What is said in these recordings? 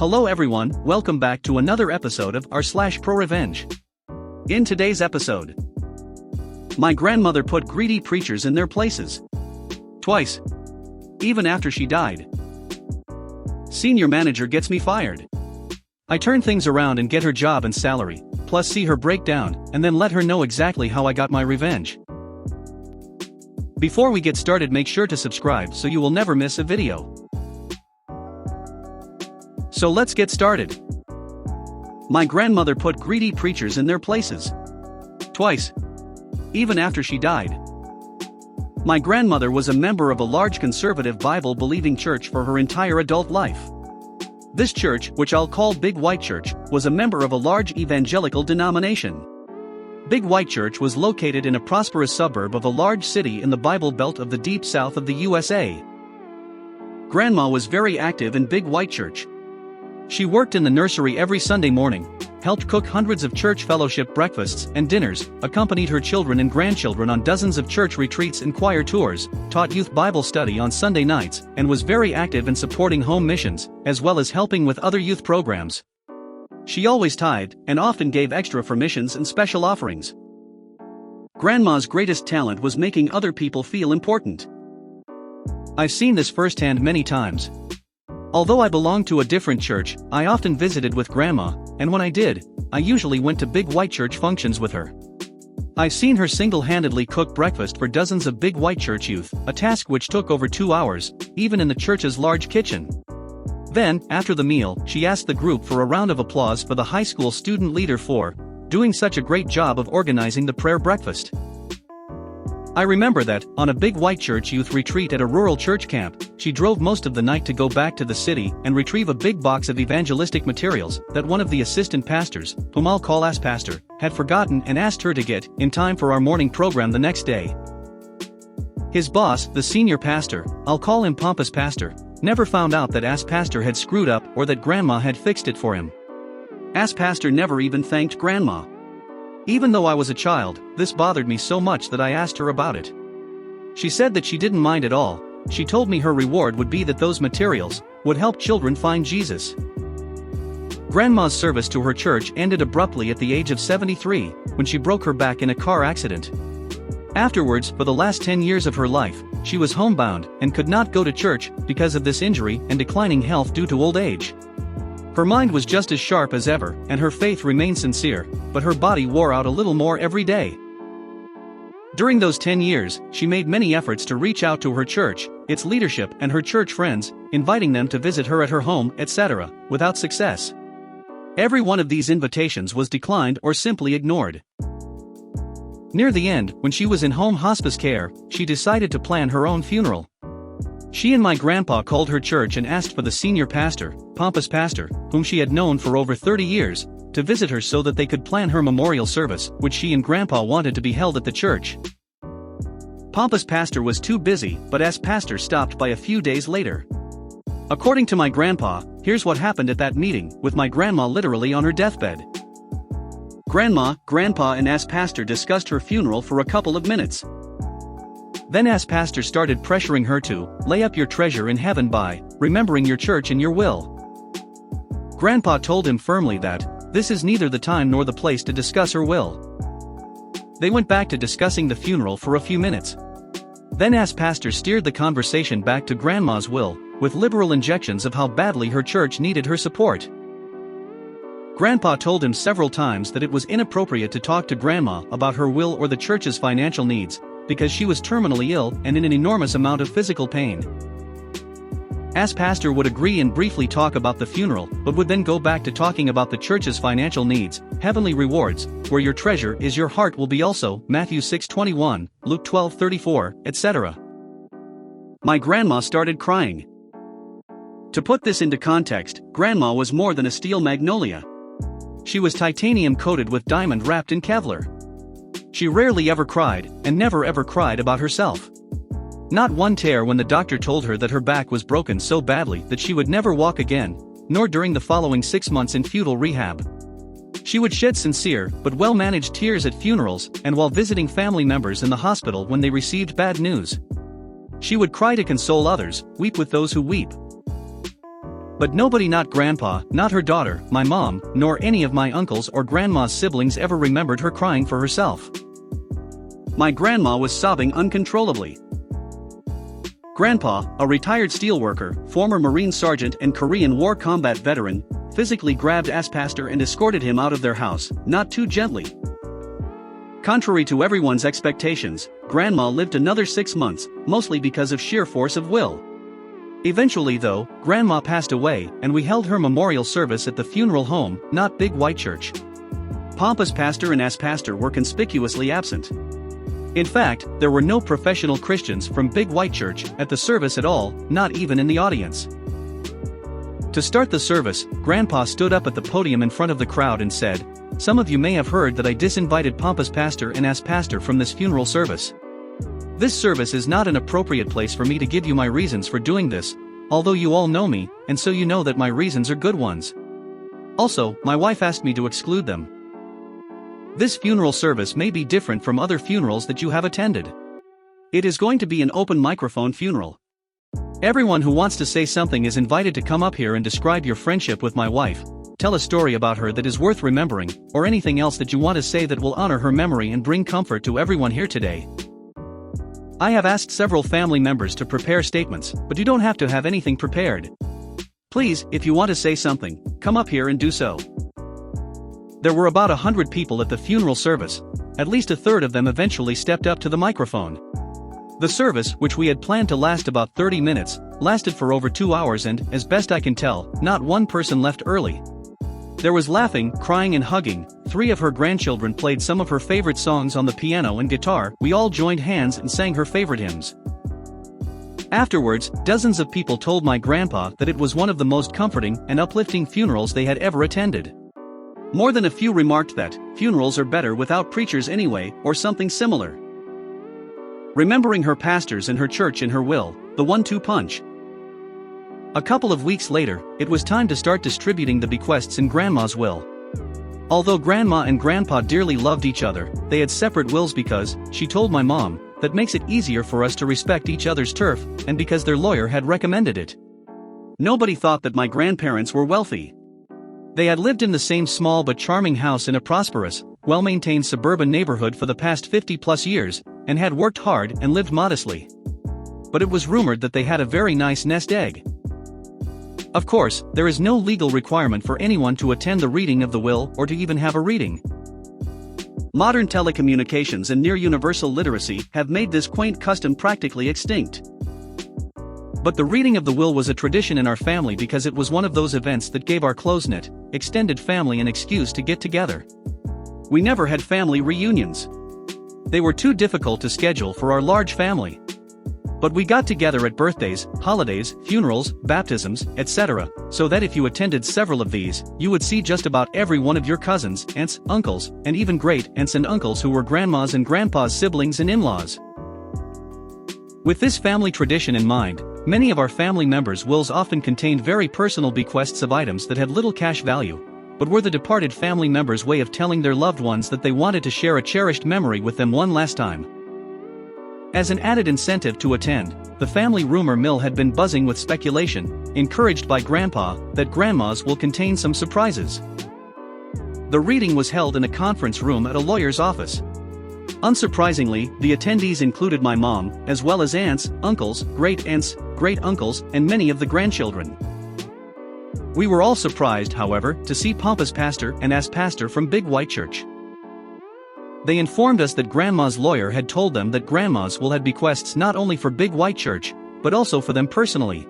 Hello everyone, welcome back to another episode of r/ProRevenge. In today's episode, my grandmother put greedy preachers in their places. Twice. Even after she died. Senior manager gets me fired. I turn things around and get her job and salary, plus see her break down, and then let her know exactly how I got my revenge. Before we get started, make sure to subscribe so you will never miss a video. So let's get started. My grandmother put greedy preachers in their places. Twice. Even after she died. My grandmother was a member of a large conservative Bible-believing church for her entire adult life. This church, which I'll call Big White Church, was a member of a large evangelical denomination. Big White Church was located in a prosperous suburb of a large city in the Bible Belt of the deep south of the USA. Grandma was very active in Big White Church. She worked in the nursery every Sunday morning, helped cook hundreds of church fellowship breakfasts and dinners, accompanied her children and grandchildren on dozens of church retreats and choir tours, taught youth Bible study on Sunday nights, and was very active in supporting home missions, as well as helping with other youth programs. She always tithed, and often gave extra for missions and special offerings. Grandma's greatest talent was making other people feel important. I've seen this firsthand many times. Although I belonged to a different church, I often visited with Grandma, and when I did, I usually went to Big White Church functions with her. I've seen her single-handedly cook breakfast for dozens of Big White Church youth, a task which took over 2 hours, even in the church's large kitchen. Then, after the meal, she asked the group for a round of applause for the high school student leader for doing such a great job of organizing the prayer breakfast. I remember that, on a Big White Church youth retreat at a rural church camp, she drove most of the night to go back to the city and retrieve a big box of evangelistic materials that one of the assistant pastors, whom I'll call as pastor, had forgotten and asked her to get in time for our morning program the next day. His boss, the senior pastor, I'll call him Pompous Pastor, never found out that Ass Pastor had screwed up or that Grandma had fixed it for him. Ass Pastor never even thanked Grandma. Even though I was a child, this bothered me so much that I asked her about it. She said that she didn't mind at all. She told me her reward would be that those materials would help children find Jesus. Grandma's service to her church ended abruptly at the age of 73, when she broke her back in a car accident. Afterwards, for the last 10 years of her life, she was homebound and could not go to church because of this injury and declining health due to old age. Her mind was just as sharp as ever, and her faith remained sincere, but her body wore out a little more every day. During those 10 years, she made many efforts to reach out to her church, its leadership and her church friends, inviting them to visit her at her home, etc., without success. Every one of these invitations was declined or simply ignored. Near the end, when she was in home hospice care, she decided to plan her own funeral. She and my grandpa called her church and asked for the senior pastor, Pompous Pastor, whom she had known for over 30 years, to visit her so that they could plan her memorial service, which she and Grandpa wanted to be held at the church. Pompous Pastor was too busy, but Ass Pastor stopped by a few days later. According to my grandpa, here's what happened at that meeting, with my grandma literally on her deathbed. Grandma, Grandpa and Ass Pastor discussed her funeral for a couple of minutes. Then Ass Pastor started pressuring her to lay up your treasure in heaven by remembering your church in your will. Grandpa told him firmly that this is neither the time nor the place to discuss her will. They went back to discussing the funeral for a few minutes. Then Ass Pastor steered the conversation back to Grandma's will, with liberal injections of how badly her church needed her support. Grandpa told him several times that it was inappropriate to talk to Grandma about her will or the church's financial needs, because she was terminally ill and in an enormous amount of physical pain. Ass Pastor would agree and briefly talk about the funeral, but would then go back to talking about the church's financial needs, heavenly rewards, where your treasure is your heart will be also, Matthew 6:21, Luke 12:34, etc. My grandma started crying. To put this into context, Grandma was more than a steel magnolia. She was titanium coated with diamond wrapped in Kevlar. She rarely ever cried, and never ever cried about herself. Not one tear when the doctor told her that her back was broken so badly that she would never walk again, nor during the following 6 months in futile rehab. She would shed sincere, but well-managed tears at funerals, and while visiting family members in the hospital when they received bad news. She would cry to console others, weep with those who weep. But nobody, not Grandpa, not her daughter, my mom, nor any of my uncles or Grandma's siblings ever remembered her crying for herself. My grandma was sobbing uncontrollably. Grandpa, a retired steelworker, former Marine sergeant and Korean War combat veteran, physically grabbed Pastor and escorted him out of their house, not too gently. Contrary to everyone's expectations, Grandma lived another 6 months, mostly because of sheer force of will. Eventually though, Grandma passed away, and we held her memorial service at the funeral home, not Big White Church. Pompous Pastor and Pastor were conspicuously absent. In fact, there were no professional Christians from Big White Church at the service at all, not even in the audience. To start the service, Grandpa stood up at the podium in front of the crowd and said, "Some of you may have heard that I disinvited Pompous Pastor and Pastor from this funeral service. This service is not an appropriate place for me to give you my reasons for doing this, although you all know me, and so you know that my reasons are good ones. Also, my wife asked me to exclude them. This funeral service may be different from other funerals that you have attended. It is going to be an open microphone funeral. Everyone who wants to say something is invited to come up here and describe your friendship with my wife, tell a story about her that is worth remembering, or anything else that you want to say that will honor her memory and bring comfort to everyone here today." I have asked several family members to prepare statements, but you don't have to have anything prepared. Please, if you want to say something, come up here and do so. There were about 100 people at the funeral service. At least a third of them eventually stepped up to the microphone. The service, which we had planned to last about 30 minutes, lasted for over 2 hours and, as best I can tell, not one person left early. There was laughing, crying and hugging. 3 of her grandchildren played some of her favorite songs on the piano and guitar. We all joined hands and sang her favorite hymns. Afterwards, dozens of people told my grandpa that it was one of the most comforting and uplifting funerals they had ever attended. More than a few remarked that funerals are better without preachers anyway, or something similar. Remembering her pastors and her church in her will, the 1-2 punch. A couple of weeks later, it was time to start distributing the bequests in Grandma's will. Although Grandma and Grandpa dearly loved each other, they had separate wills because, she told my mom, that makes it easier for us to respect each other's turf, and because their lawyer had recommended it. Nobody thought that my grandparents were wealthy. They had lived in the same small but charming house in a prosperous, well-maintained suburban neighborhood for the past 50-plus years, and had worked hard and lived modestly. But it was rumored that they had a very nice nest egg. Of course, there is no legal requirement for anyone to attend the reading of the will or to even have a reading. Modern telecommunications and near-universal literacy have made this quaint custom practically extinct. But the reading of the will was a tradition in our family because it was one of those events that gave our close-knit, extended family an excuse to get together. We never had family reunions. They were too difficult to schedule for our large family. But we got together at birthdays, holidays, funerals, baptisms, etc., so that if you attended several of these, you would see just about every one of your cousins, aunts, uncles, and even great-aunts and uncles who were Grandma's and Grandpa's siblings and in-laws. With this family tradition in mind, many of our family members' wills often contained very personal bequests of items that had little cash value, but were the departed family members' way of telling their loved ones that they wanted to share a cherished memory with them one last time. As an added incentive to attend, the family rumor mill had been buzzing with speculation, encouraged by Grandpa, that Grandma's will contain some surprises. The reading was held in a conference room at a lawyer's office. Unsurprisingly, the attendees included my mom, as well as aunts, uncles, great-aunts, great-uncles, and many of the grandchildren. We were all surprised, however, to see Pompous Pastor and Pastor from Big White Church. They informed us that Grandma's lawyer had told them that Grandma's will had bequests not only for Big White Church, but also for them personally.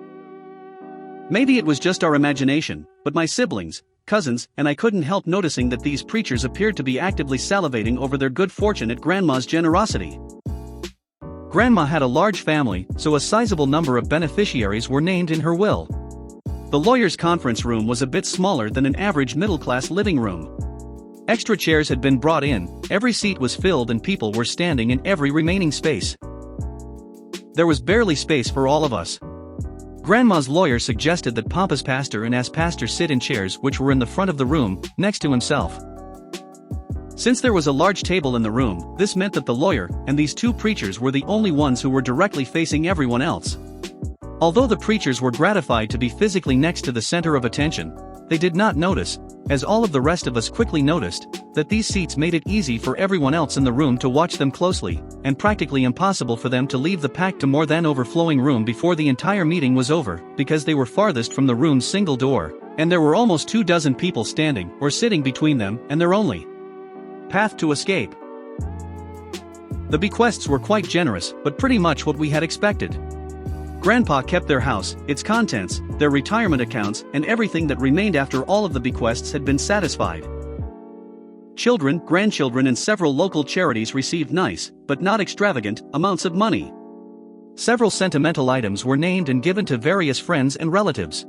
Maybe it was just our imagination, but my siblings, cousins, and I couldn't help noticing that these preachers appeared to be actively salivating over their good fortune at Grandma's generosity. Grandma had a large family, so a sizable number of beneficiaries were named in her will. The lawyer's conference room was a bit smaller than an average middle-class living room. Extra chairs had been brought in, every seat was filled and people were standing in every remaining space. There was barely space for all of us. Grandma's lawyer suggested that Pompous Pastor and Pastor sit in chairs which were in the front of the room, next to himself. Since there was a large table in the room, this meant that the lawyer and these 2 preachers were the only ones who were directly facing everyone else. Although the preachers were gratified to be physically next to the center of attention, they did not notice, as all of the rest of us quickly noticed, that these seats made it easy for everyone else in the room to watch them closely, and practically impossible for them to leave the packed to more than overflowing room before the entire meeting was over, because they were farthest from the room's single door, and there were almost 24 people standing or sitting between them and their only path to escape. The bequests were quite generous, but pretty much what we had expected. Grandpa kept their house, its contents, their retirement accounts, and everything that remained after all of the bequests had been satisfied. Children, grandchildren, and several local charities received nice, but not extravagant, amounts of money. Several sentimental items were named and given to various friends and relatives.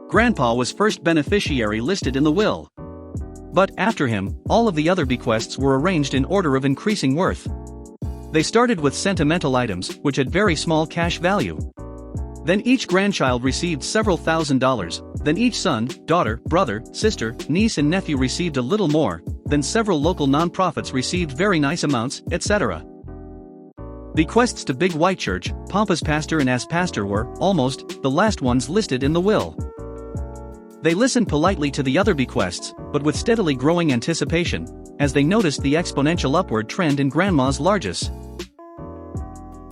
Grandpa was first beneficiary listed in the will. But, after him, all of the other bequests were arranged in order of increasing worth. They started with sentimental items, which had very small cash value. Then each grandchild received several $1,000s, then each son, daughter, brother, sister, niece and nephew received a little more, then several local non-profits received very nice amounts, etc. Bequests to Big White Church, Pampa's pastor and as pastor were, almost, the last ones listed in the will. They listened politely to the other bequests, but with steadily growing anticipation, as they noticed the exponential upward trend in Grandma's largesse.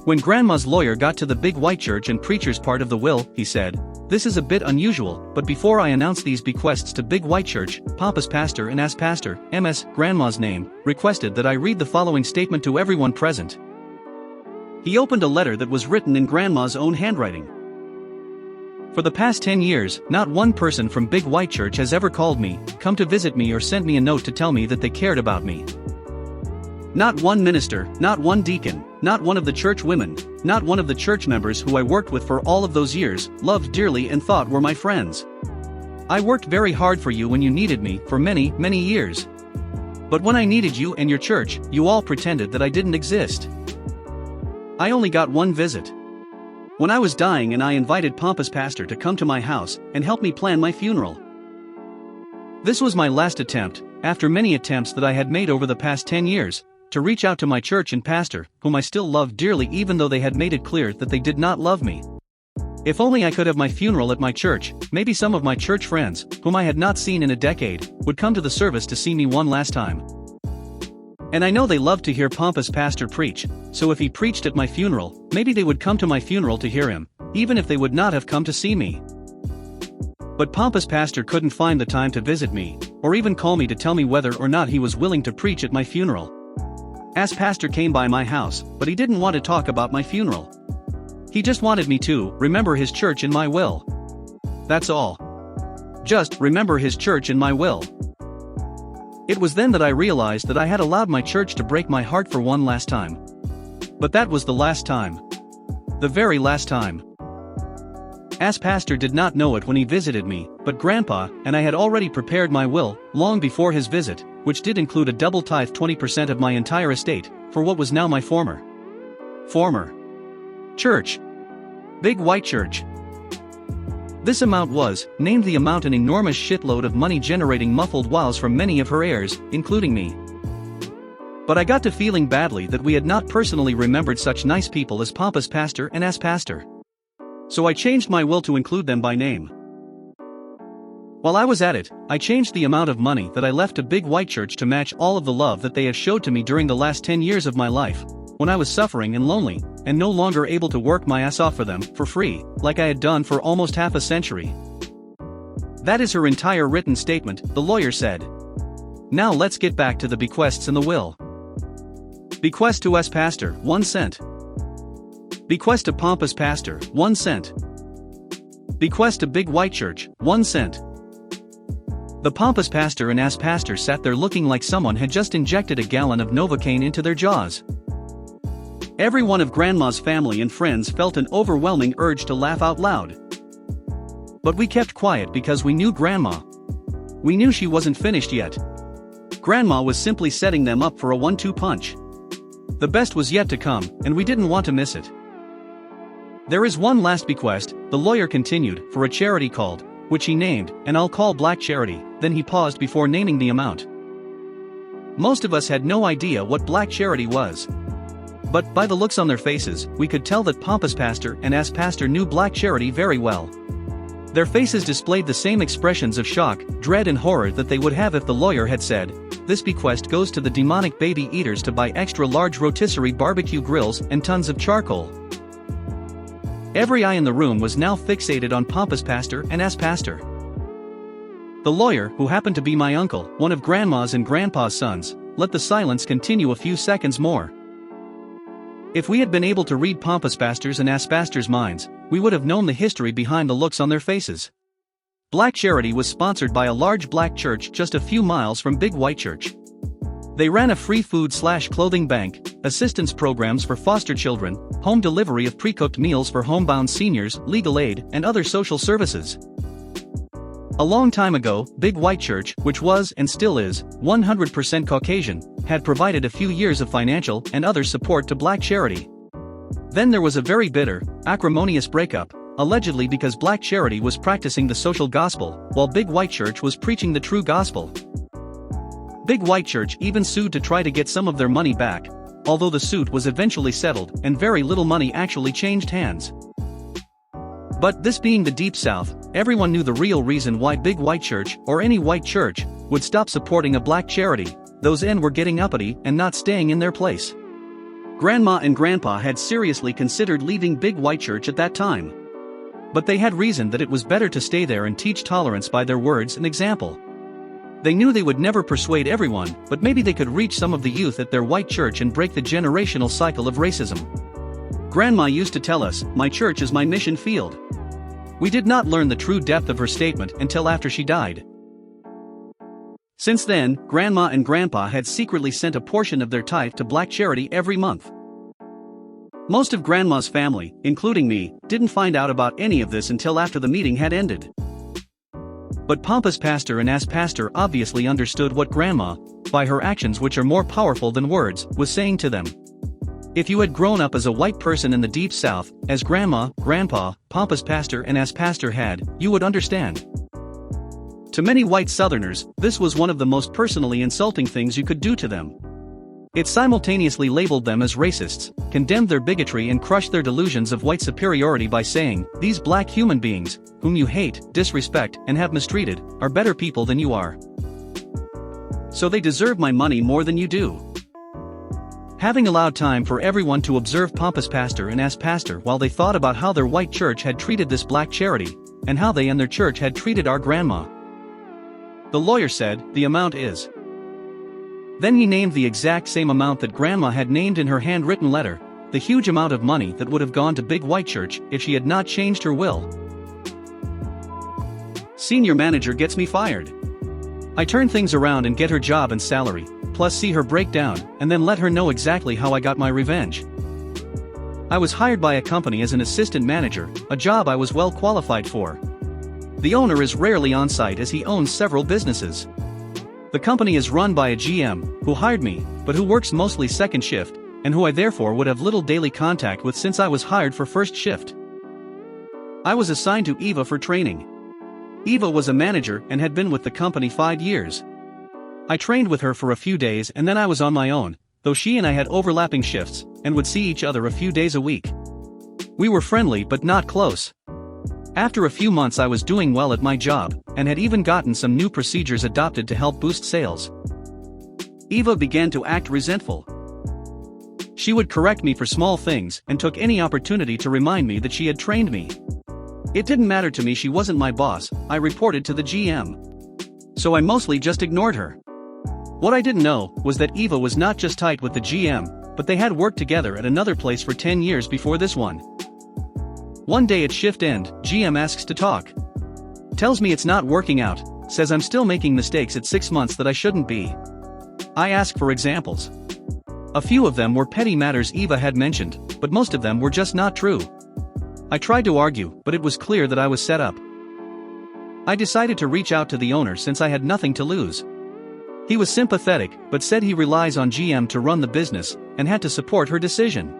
When Grandma's lawyer got to the Big White Church and preacher's part of the will, he said, "This is a bit unusual, but before I announce these bequests to Big White Church, Pampa's pastor and as pastor, MS, Grandma's name, requested that I read the following statement to everyone present." He opened a letter that was written in Grandma's own handwriting. "For the past 10 years, not one person from Big White Church has ever called me, come to visit me or sent me a note to tell me that they cared about me. Not one minister, not one deacon, not one of the church women, not one of the church members who I worked with for all of those years, loved dearly and thought were my friends. I worked very hard for you when you needed me for many, many years. But when I needed you and your church, you all pretended that I didn't exist. I only got one visit. When I was dying and I invited Pampa's pastor to come to my house and help me plan my funeral. This was my last attempt, after many attempts that I had made over the past 10 years, to reach out to my church and pastor, whom I still loved dearly even though they had made it clear that they did not love me. If only I could have my funeral at my church, maybe some of my church friends, whom I had not seen in a decade, would come to the service to see me one last time. And I know they loved to hear Pampa's pastor preach, so if he preached at my funeral, maybe they would come to my funeral to hear him, even if they would not have come to see me. But Pampa's pastor couldn't find the time to visit me, or even call me to tell me whether or not he was willing to preach at my funeral. As pastor came by my house, but he didn't want to talk about my funeral. He just wanted me to remember his church in my will. That's all. Just remember his church in my will. It was then that I realized that I had allowed my church to break my heart for one last time. But that was the last time. The very last time. As pastor did not know it when he visited me, but Grandpa and I had already prepared my will, long before his visit, which did include a double tithe 20% of my entire estate, for what was now my former church. Big White Church. This amount was, named the amount an enormous shitload of money generating muffled wows from many of her heirs, including me. But I got to feeling badly that we had not personally remembered such nice people as Pampa's pastor and as pastor. So I changed my will to include them by name. While I was at it, I changed the amount of money that I left to Big White Church to match all of the love that they had showed to me during the last 10 years of my life, when I was suffering and lonely, and no longer able to work my ass off for them, for free, like I had done for almost half a century. That is her entire written statement, the lawyer said. Now let's get back to the bequests in the will. Bequest to S. Pastor, 1 cent. Bequest to Pampa's pastor, 1 cent. Bequest to Big White Church, 1 cent. The Pampa's pastor and as pastor sat there looking like someone had just injected a gallon of Novocaine into their jaws. Every one of Grandma's family and friends felt an overwhelming urge to laugh out loud. But we kept quiet because we knew Grandma. We knew she wasn't finished yet. Grandma was simply setting them up for a 1-2 punch. The best was yet to come, and we didn't want to miss it. There is one last bequest, the lawyer continued, for a charity called, which he named, and I'll call Black Charity, then he paused before naming the amount. Most of us had no idea what Black Charity was. But by the looks on their faces, we could tell that Pompous Pastor and Ass Pastor knew Black Charity very well. Their faces displayed the same expressions of shock, dread and horror that they would have if the lawyer had said, "This bequest goes to the demonic baby eaters to buy extra-large rotisserie barbecue grills and tons of charcoal." Every eye in the room was now fixated on Pompous Pastor and Ass Pastor. The lawyer, who happened to be my uncle, one of Grandma's and Grandpa's sons, let the silence continue a few seconds more. If we had been able to read Pompous Pastor's and Ass Pastor's minds, we would have known the history behind the looks on their faces. Black Charity was sponsored by a large black church just a few miles from Big White Church. They ran a free food/clothing bank, assistance programs for foster children, home delivery of pre-cooked meals for homebound seniors, legal aid, and other social services. A long time ago, Big White Church, which was and still is 100% Caucasian, had provided a few years of financial and other support to Black Charity. Then there was a very bitter, acrimonious breakup, allegedly because Black Charity was practicing the social gospel, while Big White Church was preaching the true gospel. Big White Church even sued to try to get some of their money back, although the suit was eventually settled and very little money actually changed hands. But this being the Deep South, everyone knew the real reason why Big White Church, or any white church, would stop supporting a black charity. Those men were getting uppity and not staying in their place. Grandma and Grandpa had seriously considered leaving Big White Church at that time. But they had reasoned that it was better to stay there and teach tolerance by their words and example. They knew they would never persuade everyone, but maybe they could reach some of the youth at their white church and break the generational cycle of racism. Grandma used to tell us, "My church is my mission field." We did not learn the true depth of her statement until after she died. Since then, Grandma and Grandpa had secretly sent a portion of their tithe to Black Charity every month. Most of Grandma's family, including me, didn't find out about any of this until after the meeting had ended. But Pompous Pastor and Ass Pastor obviously understood what Grandma, by her actions which are more powerful than words, was saying to them. If you had grown up as a white person in the Deep South, as Grandma, Grandpa, Pompous Pastor and Ass Pastor had, you would understand. To many white Southerners, this was one of the most personally insulting things you could do to them. It simultaneously labeled them as racists, condemned their bigotry and crushed their delusions of white superiority by saying, "These black human beings, whom you hate, disrespect, and have mistreated, are better people than you are. So they deserve my money more than you do." Having allowed time for everyone to observe Pompous Pastor and Ass Pastor while they thought about how their white church had treated this black charity, and how they and their church had treated our grandma. The lawyer said, "The amount is." Then he named the exact same amount that Grandma had named in her handwritten letter, the huge amount of money that would have gone to Big White Church if she had not changed her will. Senior manager gets me fired. I turn things around and get her job and salary, plus see her break down, and then let her know exactly how I got my revenge. I was hired by a company as an assistant manager, a job I was well qualified for. The owner is rarely on site as he owns several businesses. The company is run by a GM, who hired me, but who works mostly second shift, and who I therefore would have little daily contact with since I was hired for first shift. I was assigned to Eva for training. Eva was a manager and had been with the company 5 years. I trained with her for a few days and then I was on my own, though she and I had overlapping shifts, and would see each other a few days a week. We were friendly but not close. After a few months I was doing well at my job, and had even gotten some new procedures adopted to help boost sales. Eva began to act resentful. She would correct me for small things and took any opportunity to remind me that she had trained me. It didn't matter to me, she wasn't my boss, I reported to the GM. So I mostly just ignored her. What I didn't know was that Eva was not just tight with the GM, but they had worked together at another place for 10 years before this one. One day at shift end, GM asks to talk. Tells me it's not working out, says I'm still making mistakes at 6 months that I shouldn't be. I ask for examples. A few of them were petty matters Eva had mentioned, but most of them were just not true. I tried to argue, but it was clear that I was set up. I decided to reach out to the owner since I had nothing to lose. He was sympathetic, but said he relies on GM to run the business, and had to support her decision.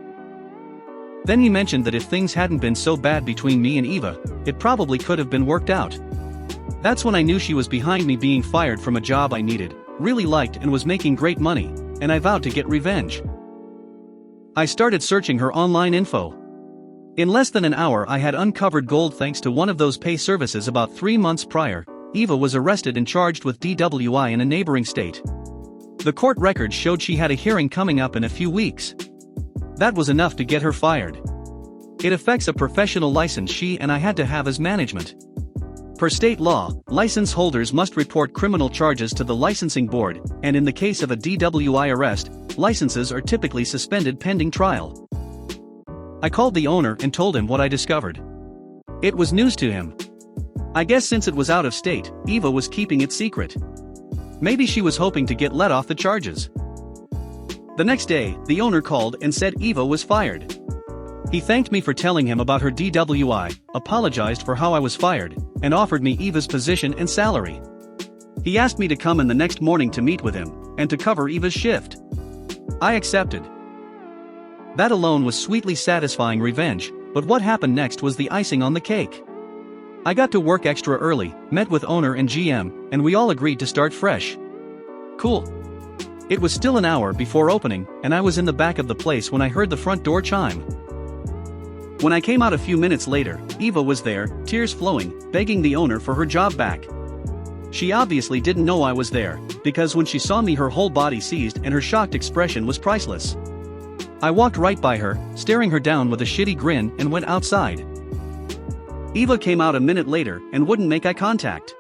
Then he mentioned that if things hadn't been so bad between me and Eva, it probably could have been worked out. That's when I knew she was behind me being fired from a job I needed, really liked and was making great money, and I vowed to get revenge. I started searching her online info. In less than an hour I had uncovered gold thanks to one of those pay services. About 3 months prior, Eva was arrested and charged with DWI in a neighboring state. The court records showed she had a hearing coming up in a few weeks. That was enough to get her fired. It affects a professional license she and I had to have as management. Per state law, license holders must report criminal charges to the licensing board, and in the case of a DWI arrest, licenses are typically suspended pending trial. I called the owner and told him what I discovered. It was news to him. I guess since it was out of state, Eva was keeping it secret. Maybe she was hoping to get let off the charges. The next day, the owner called and said Eva was fired. He thanked me for telling him about her DWI, apologized for how I was fired, and offered me Eva's position and salary. He asked me to come in the next morning to meet with him, and to cover Eva's shift. I accepted. That alone was sweetly satisfying revenge, but what happened next was the icing on the cake. I got to work extra early, met with owner and GM, and we all agreed to start fresh. Cool. It was still an hour before opening, and I was in the back of the place when I heard the front door chime. When I came out a few minutes later, Eva was there, tears flowing, begging the owner for her job back. She obviously didn't know I was there, because when she saw me her whole body seized and her shocked expression was priceless. I walked right by her, staring her down with a shitty grin, and went outside. Eva came out a minute later and wouldn't make eye contact.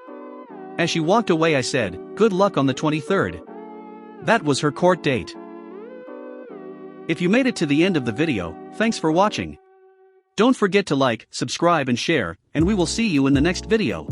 As she walked away I said, "Good luck on the 23rd. That was her court date. If you made it to the end of the video, thanks for watching. Don't forget to like, subscribe and share, and we will see you in the next video.